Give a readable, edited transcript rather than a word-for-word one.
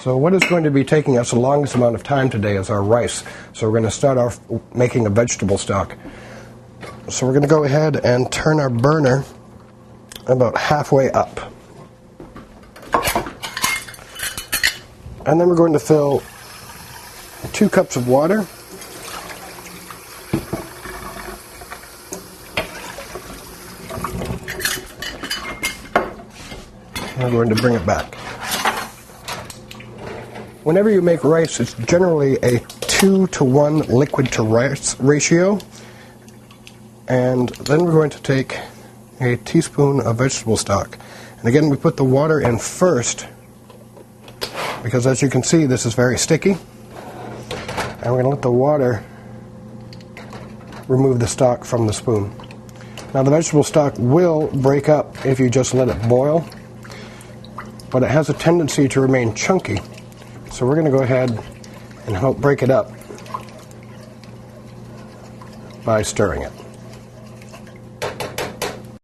So what is going to be taking us the longest amount of time today is our rice. So we're going to start off making a vegetable stock. So we're going to go ahead and turn our burner about halfway up. And then we're going to fill 2 cups of water. And I'm going to bring it back. Whenever you make rice, it's generally a 2-to-1 liquid to rice ratio. And then we're going to take a teaspoon of vegetable stock. And again, we put the water in first, because as you can see, this is very sticky. And we're going to let the water remove the stock from the spoon. Now the vegetable stock will break up if you just let it boil, but it has a tendency to remain chunky. So we're going to go ahead and help break it up by stirring it.